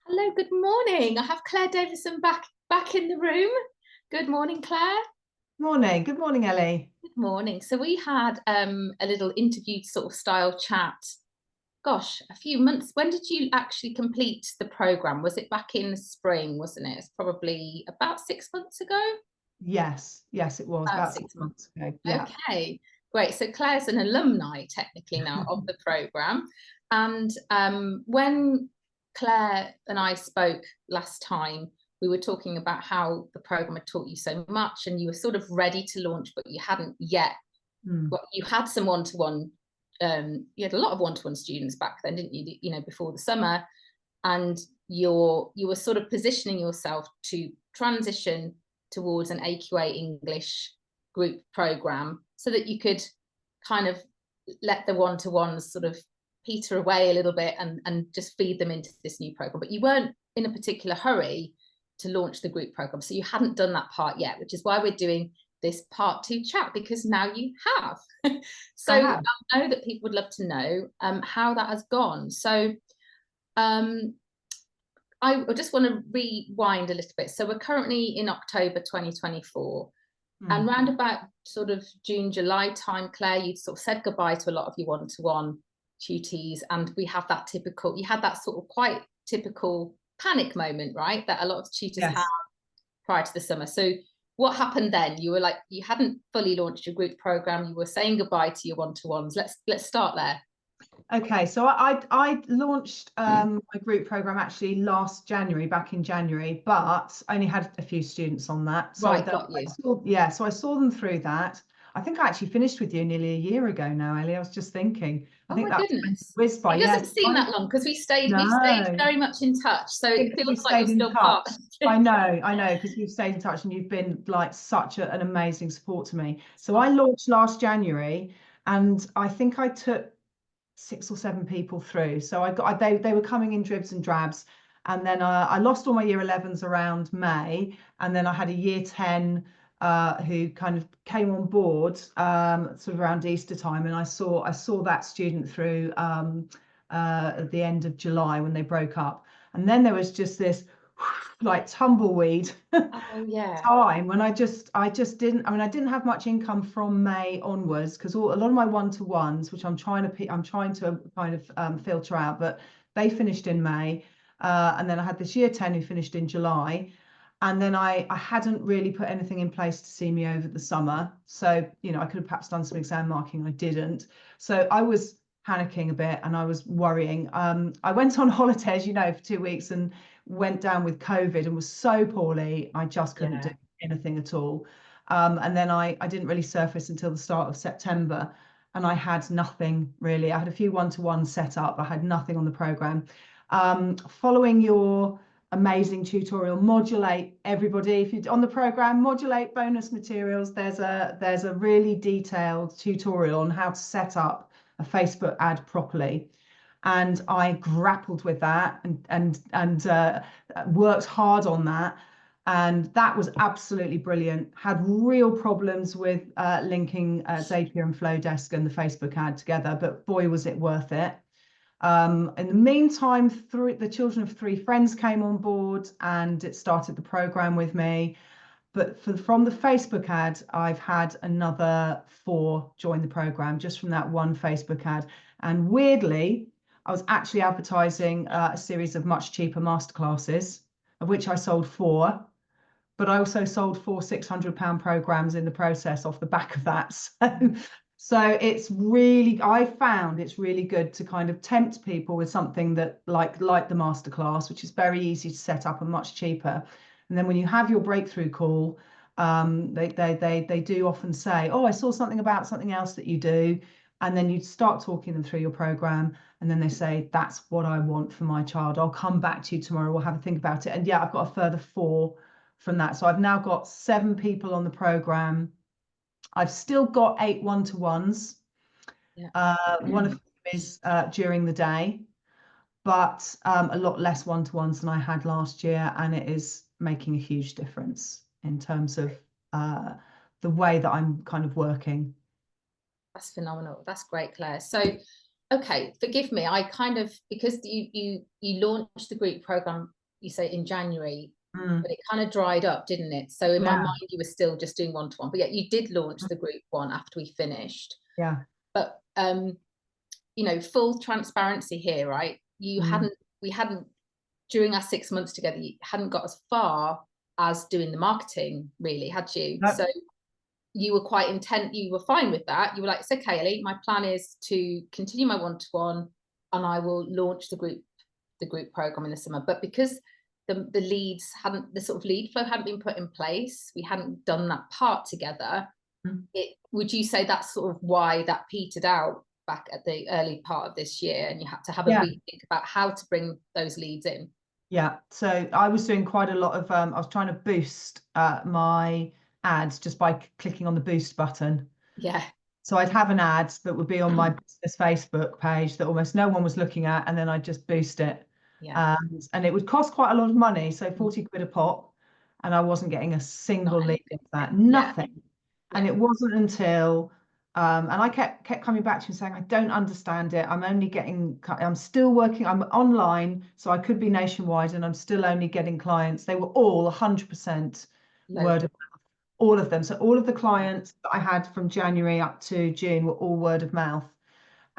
Hello, good morning. I have Claire Davidson back in the room. Good morning, Claire. Morning. Good morning, Ellie. Good morning. So we had a little interview sort of style chat. Gosh, a few months. When did you actually complete the program? Was it back in the spring, wasn't it? It's probably about 6 months ago. Yes, it was About about 6 six months. months ago. Yeah. Okay, great. So Claire's an alumni technically now of the program. And when Claire and I spoke last time, we were talking about how the program had taught you so much and you were sort of ready to launch, but you hadn't yet. Mm. Well, you had some one-to-one, you had a lot of one-to-one students back then, didn't you? You know, before the summer, and you were sort of positioning yourself to transition towards an AQA English group program so that you could kind of let the one-to-ones sort of peter away a little bit and just feed them into this new program. But you weren't in a particular hurry to launch the group program. So you hadn't done that part yet, which is why we're doing this part 2 chat, because now you have. So I have. I know that people would love to know how that has gone. So um, I just want to rewind a little bit. So we're currently in October 2024, and Mm. round about sort of June, July time, Claire, you'd sort of said goodbye to a lot of your one-to-one tutees, and we have that typical, you had that sort of quite typical panic moment, right? That a lot of tutors have Yes. prior to the summer. So what happened then? You were like, you hadn't fully launched your group program, you were saying goodbye to your one-to-ones. Let's start there. Okay, so I launched my group program actually last January, back in January, but I only had a few students on that. So Right, got you. so I saw them through that. I think I actually finished with you nearly a year ago now, Ellie. I was just thinking. I Oh think my that's goodness. whizzed by. It doesn't Yes. seem that long because we stayed No. very much in touch. So Think it that we feels like you're stayed in still touch. part. I know, because we've stayed in touch and you've been like such an amazing support to me. So I launched last January, and I think I took 6 or 7 people through. So they were coming in dribs and drabs, and then I lost all my year 11s around May, and then I had a year 10 who kind of came on board sort of around Easter time, and I saw that student through at the end of July when they broke up, and then there was just this like tumbleweed Oh yeah. time when I just didn't. I mean, I didn't have much income from May onwards because a lot of my one-to-ones, which I'm trying to kind of filter out, but they finished in May, and then I had this year 10 who finished in July, and then I hadn't really put anything in place to see me over the summer. So I could have perhaps done some exam marking. I didn't. So I was panicking a bit and I was worrying. I went on holidays, for 2 weeks and went down with COVID and was so poorly, I just couldn't do Yeah. anything at all. And then I didn't really surface until the start of September, and I had nothing really. I had a few one-to-ones set up. I had nothing on the program. Following your amazing tutorial, modulate everybody. If you're on the program, modulate bonus materials. There's a really detailed tutorial on how to set up a Facebook ad properly. And I grappled with that and worked hard on that. And that was absolutely brilliant. Had real problems with linking Zapier and Flowdesk and the Facebook ad together, but boy, was it worth it. In the meantime, the children of 3 friends came on board and it started the program with me. But from the Facebook ad, I've had another 4 join the program just from that one Facebook ad. And weirdly, I was actually advertising a series of much cheaper masterclasses, of which I sold 4. But I also sold 4 £600 programs in the process off the back of that. So I found it's really good to kind of tempt people with something that like the masterclass, which is very easy to set up and much cheaper. And then when you have your breakthrough call, they do often say, "Oh, I saw something about something else that you do," and then you start talking them through your program, and then they say, "That's what I want for my child. I'll come back to you tomorrow. We'll have a think about it." And yeah, I've got a further 4 from that. So I've now got 7 people on the program. I've still got 8 one-to-ones. Yeah. One of them is during the day, but a lot less one-to-ones than I had last year, and it is making a huge difference in terms of the way that I'm kind of working. That's phenomenal. That's great, Claire. So, Okay, forgive me. I kind of, because you launched the group program, you say in January, but it kind of dried up, didn't it? So in my mind, you were still just doing one-to-one, but yeah, you did launch the group one after we finished. Yeah. But you know, full transparency here, right? We hadn't, during our 6 months together, you hadn't got as far as doing the marketing, really, had you? Nope. So you were quite intent, you were fine with that. You were like, it's okay, Ellie, my plan is to continue my one-to-one and I will launch the group program in the summer. But because the leads hadn't, the sort of lead flow hadn't been put in place, we hadn't done that part together. Would you say that's sort of why that petered out back at the early part of this year, and you had to have a rethink about how to bring those leads in? Yeah, so I was doing quite a lot of, I was trying to boost my ads just by clicking on the boost button. Yeah. So I'd have an ad that would be on my business Facebook page that almost no one was looking at, and then I'd just boost it. Yeah. And it would cost quite a lot of money, so 40 quid a pop, and I wasn't getting a single lead into that, nothing. Yeah. And it wasn't until, and I kept coming back to him saying, I don't understand it. I'm still working, I'm online, so I could be nationwide, and I'm still only getting clients. They were all 100% word of mouth, all of them. So all of the clients that I had from January up to June were all word of mouth.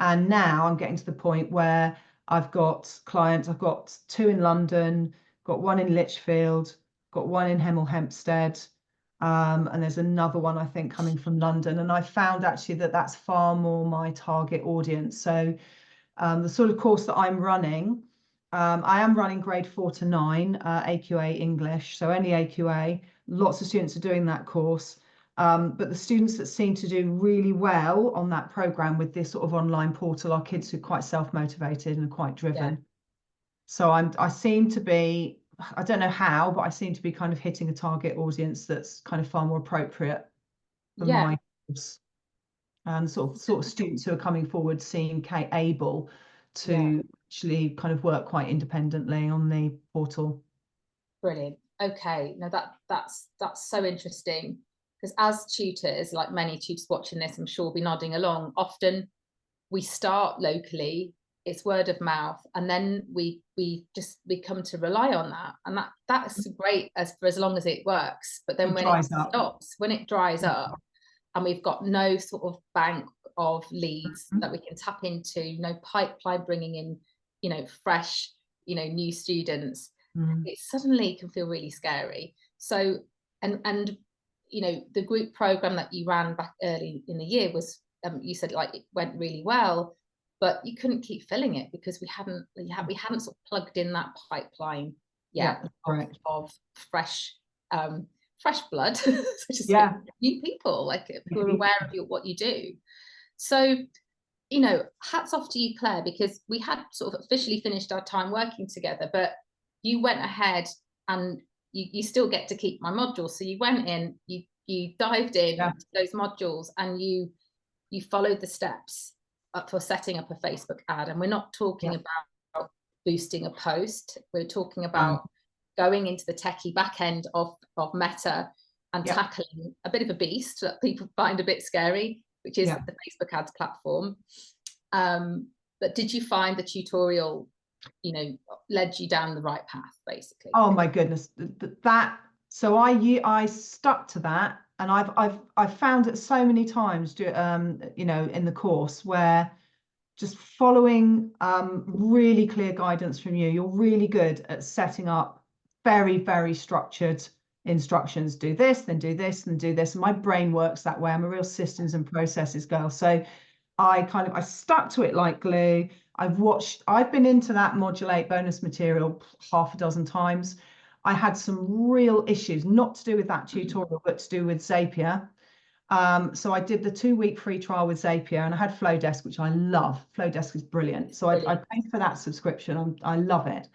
And now I'm getting to the point where I've got clients, I've got 2 in London, got 1 in Lichfield, got 1 in Hemel Hempstead. And there's another one, I think, coming from London. And I found actually that that's far more my target audience. So the sort of course that I'm running, I am running grade 4 to 9 AQA English. So only AQA, lots of students are doing that course. But the students that seem to do really well on that program with this sort of online portal are kids who are quite self-motivated and are quite driven. Yeah. So I seem to be, I don't know how, but I seem to be kind of hitting a target audience that's kind of far more appropriate for my course. And sort of students who are coming forward seem able to actually kind of work quite independently on the portal. Brilliant. Okay, now that's so interesting, because as tutors, like many tutors watching this, I'm sure will be nodding along, often we start locally, it's word of mouth, and then we come to rely on that, and that's great for as long as it works. But then when it stops, when it dries up, and we've got no sort of bank of leads that we can tap into, no pipeline bringing in, you know, fresh, you know, new students, it suddenly can feel really scary. So, and you know, the group program that you ran back early in the year was, you said, like, it went really well, but you couldn't keep filling it because we hadn't sort of plugged in that pipeline yet of fresh blood, so to say, new people, like, who are aware of what you do. So, you know, hats off to you, Claire, because we had sort of officially finished our time working together, but you went ahead and you still get to keep my modules. So you went in, you dived in to those modules, and you followed the steps for setting up a Facebook ad. And we're not talking about boosting a post. We're talking about going into the techie back end of Meta and tackling a bit of a beast that people find a bit scary, which is the Facebook ads platform. But did you find the tutorial, you know, led you down the right path, basically? Oh my goodness, so I stuck to that, and I've found it so many times, you know, in the course, where just following really clear guidance from you're really good at setting up very, very structured instructions. Do this, then do this, then do this. And my brain works that way. I'm a real systems and processes girl. So I stuck to it like glue. I've been into that Modulate bonus material half a dozen times. I had some real issues, not to do with that tutorial, but to do with Zapier. So I did the 2-week free trial with Zapier, and I had Flowdesk, which I love. Flowdesk is brilliant. So I paid for that subscription. I love it.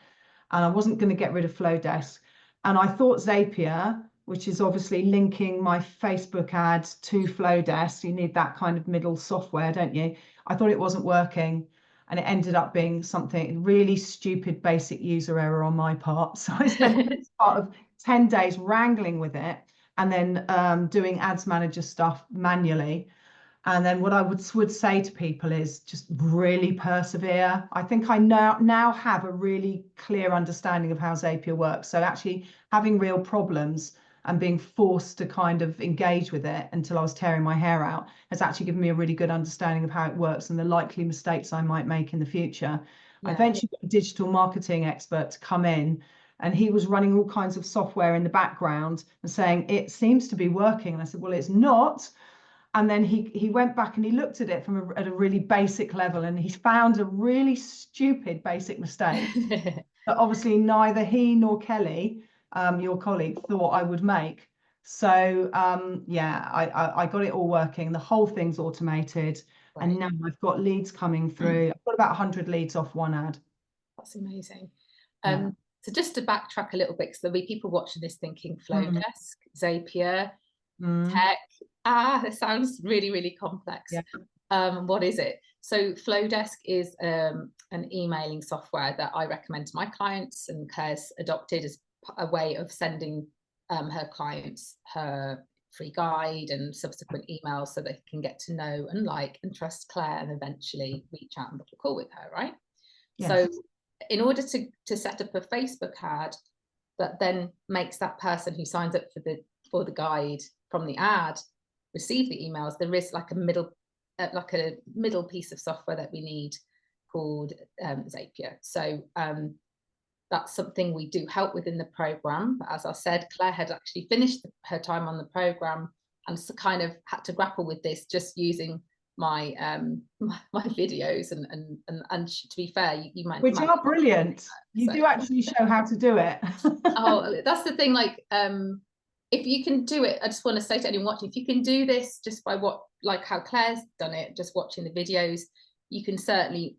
And I wasn't going to get rid of Flowdesk. And I thought Zapier, which is obviously linking my Facebook ads to Flowdesk, you need that kind of middle software, don't you? I thought it wasn't working, and it ended up being something really stupid, basic user error on my part. So I spent the part of 10 days wrangling with it, and then doing ads manager stuff manually. And then what I would say to people is just really persevere. I think I now have a really clear understanding of how Zapier works. So actually having real problems and being forced to kind of engage with it until I was tearing my hair out has actually given me a really good understanding of how it works and the likely mistakes I might make in the future. Yeah. I eventually got a digital marketing expert to come in, and he was running all kinds of software in the background and saying, it seems to be working. And I said, well, it's not. And then he went back and he looked at it from at a really basic level, and he found a really stupid basic mistake that obviously neither he nor Kelly, your colleague, thought I would make. So yeah, I got it all working. The whole thing's automated. Right. And now I've got leads coming through. I've got about 100 leads off one ad. That's amazing. So just to backtrack a little bit, because there'll be people watching this thinking Flowdesk, Zapier, tech. It sounds really, really complex. Yeah. What is it? So Flowdesk is an emailing software that I recommend to my clients, and Claire's adopted as a way of sending her clients her free guide and subsequent emails so they can get to know and like and trust Claire and eventually reach out and book a call with her, right? Yes. So in order to set up a Facebook ad that then makes that person who signs up for the guide from the ad receive the emails, there is like a middle piece of software that we need called Zapier. So that's something we do help with in the program. But as I said, Claire had actually finished her time on the program and so kind of had to grapple with this just using my my videos and to be fair, you might, which are brilliant. You do actually show how to do it. Oh, that's the thing. Like if you can do it, I just want to say to anyone watching, if you can do this just by like how Claire's done it, just watching the videos, you can certainly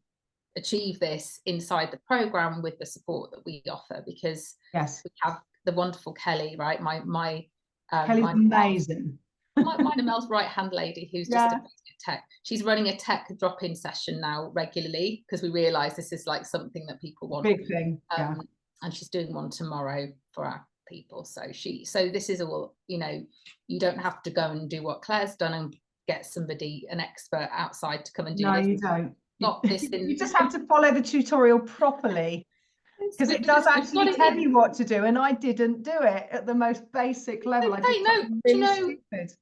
achieve this inside the program with the support that we offer, because yes, we have the wonderful Kelly, right? Kelly's amazing. Mine and Mel's right-hand lady, who's just a tech. She's running a tech drop-in session now regularly because we realise this is like something that people want. Big thing. And she's doing one tomorrow for our people. So this is all, you know, you don't have to go and do what Claire's done and get somebody, an expert outside to come and do this. No, you don't. Not this you just have to follow the tutorial properly, because it does actually tell you what to do, and I didn't do it at the most basic level. Stupid.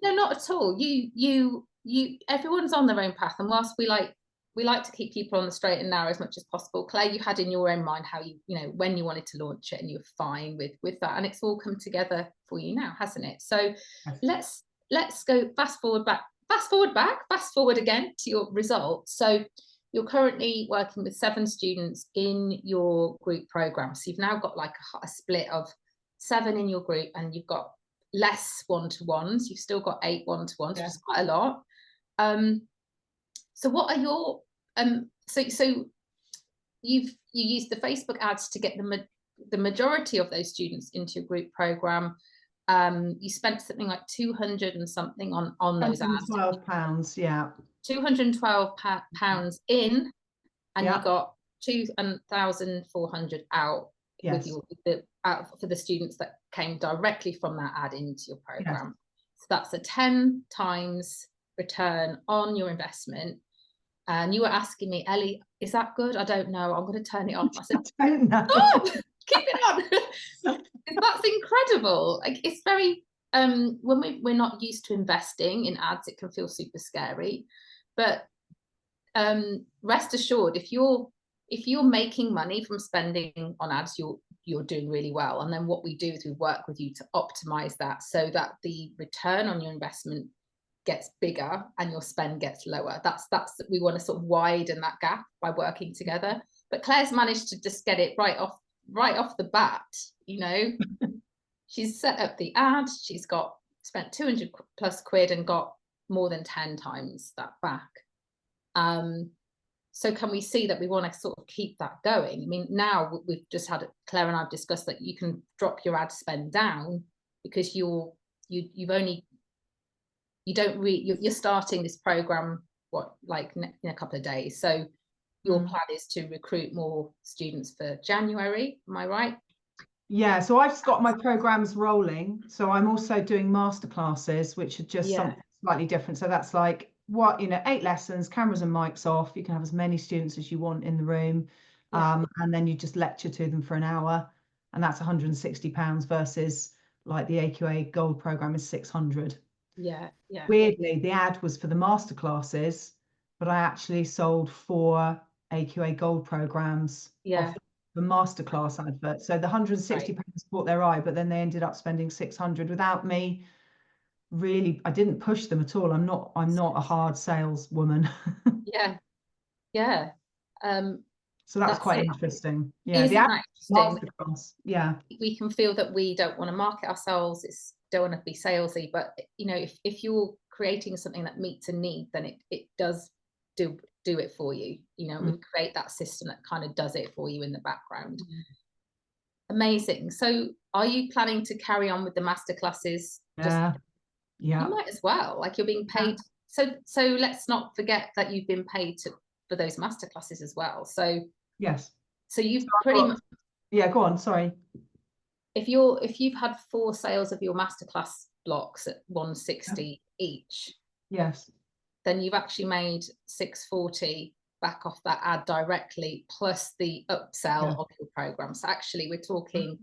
No, not at all. You everyone's on their own path, and whilst we like to keep people on the straight and narrow as much as possible, Claire, you had in your own mind how you know when you wanted to launch it, and you were fine with that, and it's all come together for you now, hasn't it? So yes. let's go fast forward again to your results. So you're currently working with 7 students in your group program. So you've now got like a split of 7 in your group, and you've got less one-to-ones. You've still got 8 one-to-ones, which is quite a lot. So what are your so you used the Facebook ads to get the majority of those students into your group program. You spent something like 200 and something on those ads. £212, yeah. £212 in, and you got 2,400 out for the students that came directly from that ad into your program. So that's a 10 times return on your investment. And you were asking me, Ellie, is that good? I don't know. I'm going to turn it off. I said, I don't know. Oh, keep it on. That's incredible. Like, it's very when we're not used to investing in ads, it can feel super scary. But rest assured, if you're making money from spending on ads, you're doing really well. And then what we do is we work with you to optimize that so that the return on your investment gets bigger and your spend gets lower. That's we want to sort of widen that gap by working together. But Claire's managed to just get it right off the bat, you know. She's set up the ad, she's spent 200 plus quid and got more than 10 times that back. So can we see that we want to sort of keep that going? I mean, now we've just had, Claire and I've discussed that you can drop your ad spend down because you're starting this program in a couple of days. So your plan is to recruit more students for January, am I right? Yeah, so I've just got my programs rolling. So I'm also doing masterclasses, which are just something slightly different. So that's like, 8 lessons, cameras and mics off. You can have as many students as you want in the room. And then you just lecture to them for an hour. And that's £160 versus like the AQA Gold program is 600. Yeah. Weirdly, the ad was for the masterclasses, but I actually sold 4 AQA Gold programs off the masterclass advert. So the £160 caught their eye, but then they ended up spending 600 without me. Really, I didn't push them at all. I'm not a hard saleswoman. So that's quite interesting. Yeah, isn't that interesting? Masterclass. Yeah, we can feel that we don't want to market ourselves. Don't want to be salesy, but if you're creating something that meets a need, then it does do it for you. We create that system that kind of does it for you in the background. Amazing. So are you planning to carry on with the masterclasses? You might as well, like, you're being paid. So let's not forget that you've been paid for those masterclasses as well. So yes. So you've pretty much, go on, sorry. If you've had 4 sales of your masterclass blocks at 160 each, yes, then you've actually made 640 back off that ad directly, plus the upsell of your program. So actually we're talking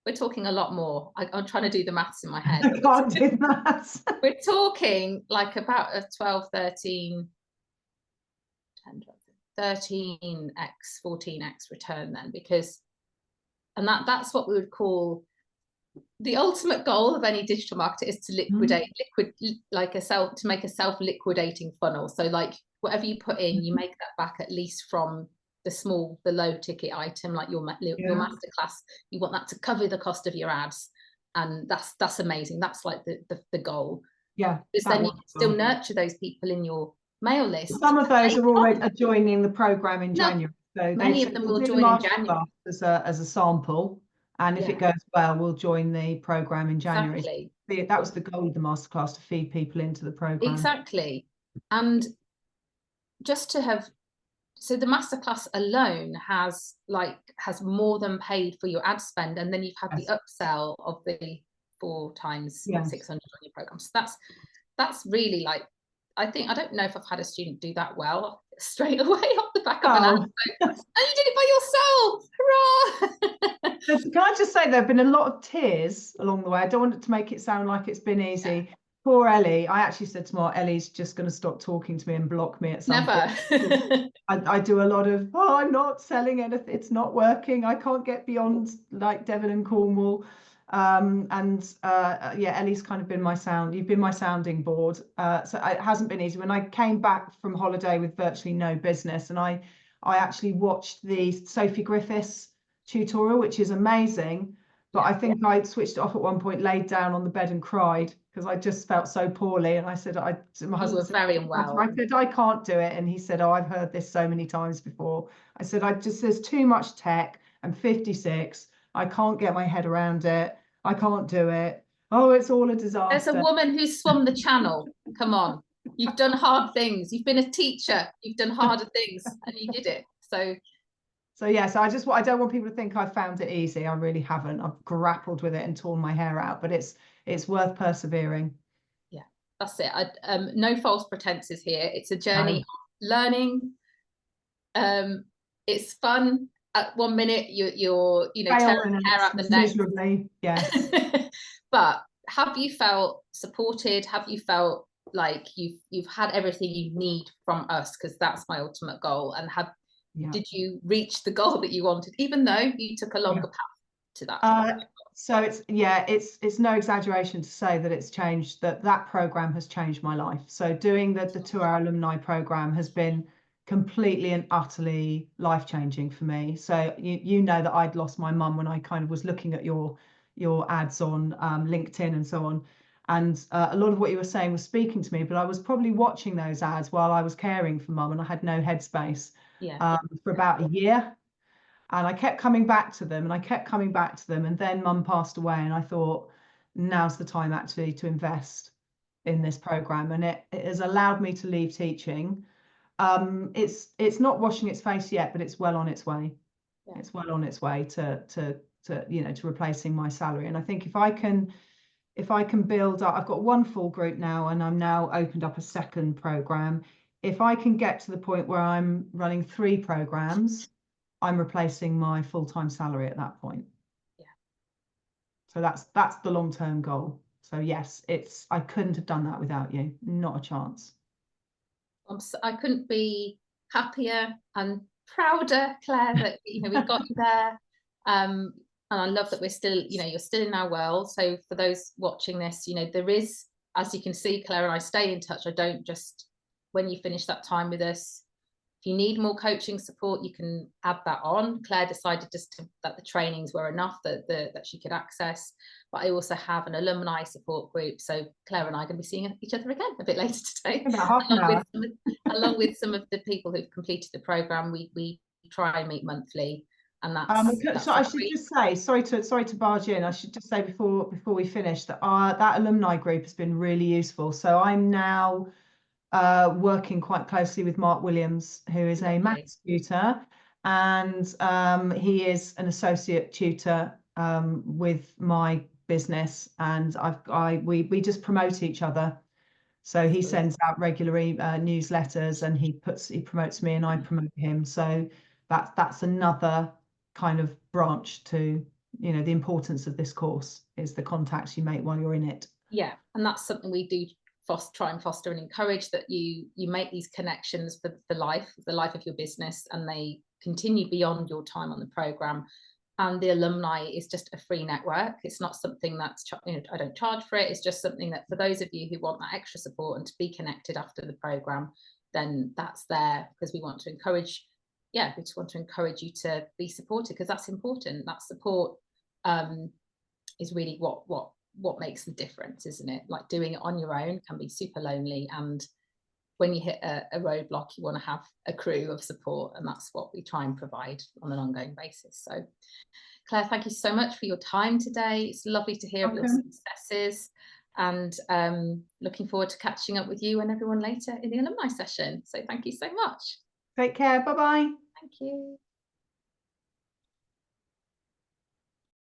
a lot more. I'm trying to do the maths in my head. I can't do maths. We're talking like about a 12, 13, 10, 13x, 14x return then, and that's what we would call the ultimate goal of any digital marketer, is to make a self-liquidating funnel. So like whatever you put in, you make that back at least from the low ticket item, like your masterclass. You want that to cover the cost of your ads, and that's amazing. That's like the goal. Because then you can still nurture those people in your mail list. Some of those are already joining the program in January. So many of them will join in January as a sample, and if it goes well, we'll join the program in January. Exactly. That was the goal of the masterclass, to feed people into the program. Exactly. And just to have, so the masterclass alone has more than paid for your ad spend, and then you've had the upsell of the 4 times 600 on your program. So that's really, like, I don't know if I've had a student do that well straight away off the back of an ad. And you did it by yourself. Hurrah! Can I just say, there have been a lot of tears along the way. I don't want it to make it sound like it's been easy. Poor Ellie. I actually said to Mark, Ellie's just going to stop talking to me and block me at some point. I do a lot of, I'm not selling anything. It's not working. I can't get beyond like Devon and Cornwall. Ellie's kind of been you've been my sounding board. So it hasn't been easy. When I came back from holiday with virtually no business, and I actually watched the Sophie Griffiths tutorial, which is amazing, but I think I switched it off at one point, laid down on the bed and cried because I just felt so poorly. And I said, my husband said, very unwell. I said, I can't do it. And he said, I've heard this so many times before. I said, there's too much tech. I'm 56. I can't get my head around it. I can't do it. Oh, it's all a disaster. There's a woman who's swum the channel. Come on. You've done hard things. You've been a teacher. You've done harder things, and you did it. So I don't want people to think I've found it easy. I really haven't. I've grappled with it and torn my hair out, but it's worth persevering. Yeah, that's it. No false pretenses here. It's a journey of learning. It's fun. At 1 minute you're tearing hair out the neck. Miserably, yes. But have you felt supported? Have you felt like you've had everything you need from us? Because that's my ultimate goal. And did you reach the goal that you wanted, even though you took a longer path to that? So it's no exaggeration to say that it's changed, that program has changed my life. So doing the 2 Hour alumni program has been completely and utterly life-changing for me. So you know that I'd lost my mum when I kind of was looking at your ads on LinkedIn and so on, and a lot of what you were saying was speaking to me, but I was probably watching those ads while I was caring for mum, and I had no headspace for about a year, and I kept coming back to them, and then mum passed away, and I thought, now's the time actually to invest in this program, and it has allowed me to leave teaching. It's not washing its face yet, but it's well on its way. It's well on its way to replacing my salary. And I think if if I can build up, I've got one full group now, and I'm now opened up a second program. If I can get to the point where I'm running 3 programs, I'm replacing my full-time salary at that point. Yeah. So that's the long-term goal. So yes, I couldn't have done that without you. Not a chance. I couldn't be happier and prouder, Claire, that we've got you there. And I love that we're still, you're still in our world. So for those watching this, there is, as you can see, Claire and I stay in touch. I don't just, when you finish that time with us, if you need more coaching support, you can add that on. Claire decided that the trainings were enough that she could access. But I also have an alumni support group. So Claire and I are going to be seeing each other again a bit later today. About half an hour. Along with some of the people who've completed the programme, we try and meet monthly. And that's so I should just say, sorry to barge in. I should just say before we finish that that alumni group has been really useful. So I'm now working quite closely with Mark Williams, who is a maths tutor, and he is an associate tutor with my business, and we just promote each other. So he sends out regularly newsletters, and he promotes me and I promote him. So that's another kind of branch to the importance of this course, is the contacts you make while you're in it. Yeah, and that's something we do try and foster and encourage, that you make these connections for the life of your business, and they continue beyond your time on the program. And the alumni is just a free network. It's not something that's I don't charge for it. It's just something that for those of you who want that extra support and to be connected after the program, then that's there, because we want to encourage you to be supported, because that's important. That support is really what makes the difference, isn't it? Like, doing it on your own can be super lonely, and when you hit a roadblock, you want to have a crew of support, and that's what we try and provide on an ongoing basis. So Claire, thank you so much for your time today. It's lovely to hear of your successes, and looking forward to catching up with you and everyone later in the alumni session. So thank you so much. Take care. Bye-bye. Thank you.